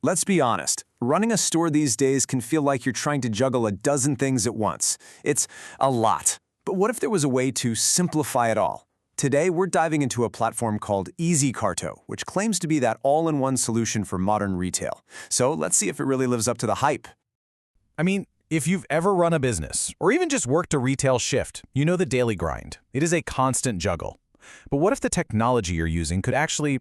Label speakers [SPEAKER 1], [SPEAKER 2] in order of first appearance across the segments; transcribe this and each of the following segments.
[SPEAKER 1] Let's be honest, running a store these days can feel like you're trying to juggle a dozen things at once. It's a lot. But what if there was a way to simplify it all? Today, we're diving into a platform called EzyCarto, which claims to be that all-in-one solution for modern retail. So let's see if it really lives up to the hype.
[SPEAKER 2] I mean, if you've ever run a business, or even just worked a retail shift, you know the daily grind. It is a constant juggle. But what if the technology you're using could actually,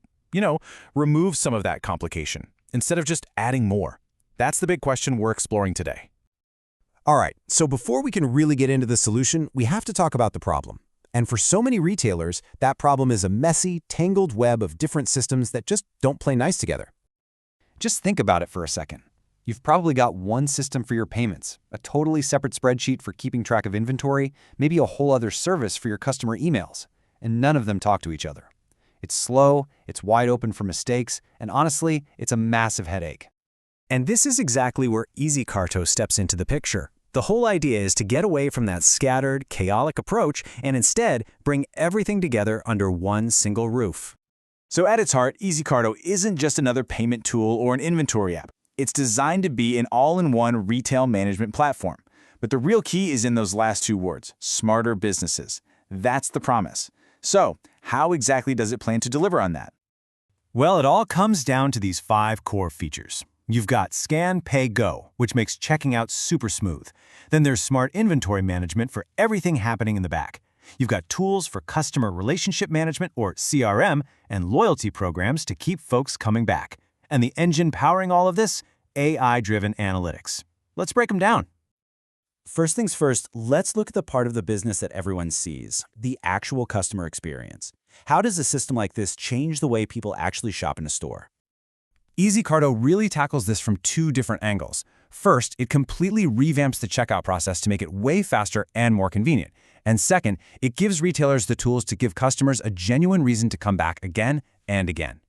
[SPEAKER 2] remove some of that complication, instead of just adding more? That's the big question we're exploring today.
[SPEAKER 3] All right, so before we can really get into the solution, we have to talk about the problem. And for so many retailers, that problem is a messy, tangled web of different systems that just don't play nice together.
[SPEAKER 4] Just think about it for a second. You've probably got one system for your payments, a totally separate spreadsheet for keeping track of inventory, maybe a whole other service for your customer emails, and none of them talk to each other. It's slow, it's wide open for mistakes, and honestly, it's a massive headache.
[SPEAKER 3] And this is exactly where EzyCarto steps into the picture. The whole idea is to get away from that scattered, chaotic approach and instead bring everything together under one single roof.
[SPEAKER 1] So at its heart, EzyCarto isn't just another payment tool or an inventory app. It's designed to be an all-in-one retail management platform. But the real key is in those last two words, smarter businesses. That's the promise. So, how exactly does it plan to deliver on that?
[SPEAKER 3] Well, it all comes down to these 5 core features. You've got Scan, Pay, Go, which makes checking out super smooth. Then there's smart inventory management for everything happening in the back. You've got tools for customer relationship management, or CRM, and loyalty programs to keep folks coming back. And the engine powering all of this? AI-driven analytics. Let's break them down. First things first, let's look at the part of the business that everyone sees, the actual customer experience. How does a system like this change the way people actually shop in a store? EzyCarto really tackles this from 2 different angles. First, it completely revamps the checkout process to make it way faster and more convenient. And second, it gives retailers the tools to give customers a genuine reason to come back again and again.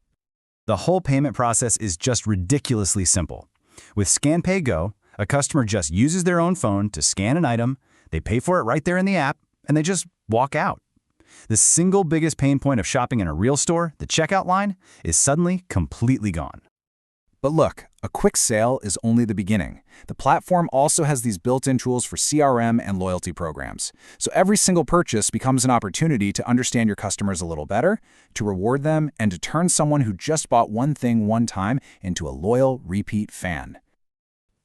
[SPEAKER 3] The whole payment process is just ridiculously simple. With Scan, Pay, Go, a customer just uses their own phone to scan an item, they pay for it right there in the app, and they just walk out. The single biggest pain point of shopping in a real store, the checkout line, is suddenly completely gone.
[SPEAKER 1] But look, a quick sale is only the beginning. The platform also has these built-in tools for CRM and loyalty programs. So every single purchase becomes an opportunity to understand your customers a little better, to reward them, and to turn someone who just bought one thing one time into a loyal, repeat fan.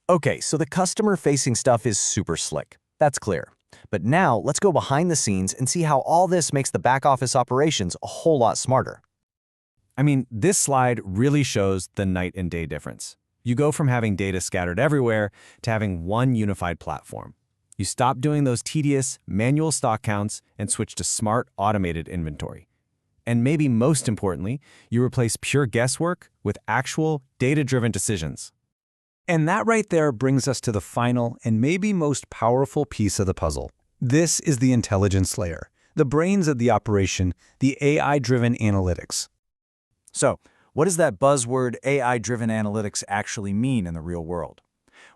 [SPEAKER 5] Okay, so the customer-facing stuff is super slick. That's clear. But now let's go behind the scenes and see how all this makes the back-office operations a whole lot smarter.
[SPEAKER 3] I mean, this slide really shows the night and day difference. You go from having data scattered everywhere to having one unified platform. You stop doing those tedious, manual stock counts and switch to smart, automated inventory. And maybe most importantly, you replace pure guesswork with actual, data-driven decisions.
[SPEAKER 6] And that right there brings us to the final and maybe most powerful piece of the puzzle. This is the intelligence layer, the brains of the operation, the AI-driven analytics.
[SPEAKER 1] So, what does that buzzword AI-driven analytics actually mean in the real world?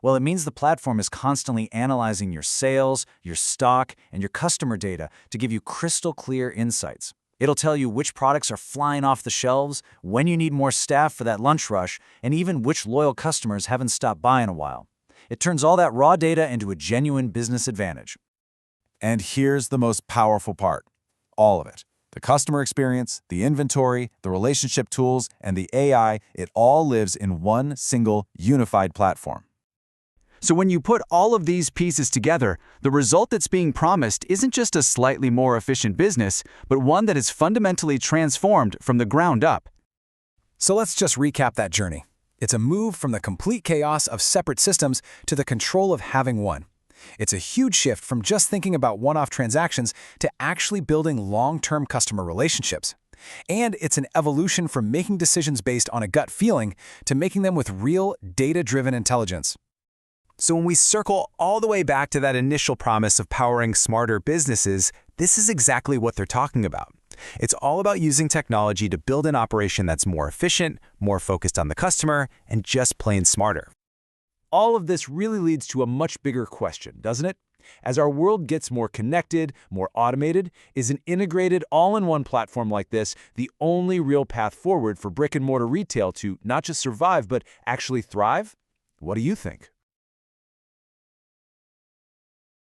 [SPEAKER 1] Well, it means the platform is constantly analyzing your sales, your stock, and your customer data to give you crystal clear insights. It'll tell you which products are flying off the shelves, when you need more staff for that lunch rush, and even which loyal customers haven't stopped by in a while. It turns all that raw data into a genuine business advantage. And here's the most powerful part. All of it. The customer experience, the inventory, the relationship tools, and the AI, it all lives in one single unified platform.
[SPEAKER 4] So when you put all of these pieces together, the result that's being promised isn't just a slightly more efficient business, but one that is fundamentally transformed from the ground up.
[SPEAKER 6] So let's just recap that journey. It's a move from the complete chaos of separate systems to the control of having one. It's a huge shift from just thinking about one-off transactions to actually building long-term customer relationships. And it's an evolution from making decisions based on a gut feeling to making them with real, data-driven intelligence.
[SPEAKER 3] So when we circle all the way back to that initial promise of powering smarter businesses, this is exactly what they're talking about. It's all about using technology to build an operation that's more efficient, more focused on the customer, and just plain smarter.
[SPEAKER 5] All of this really leads to a much bigger question, doesn't it?
[SPEAKER 2] As our world gets more connected, more automated, is an integrated, all-in-one platform like this the only real path forward for brick-and-mortar retail to not just survive but actually thrive? What do you think?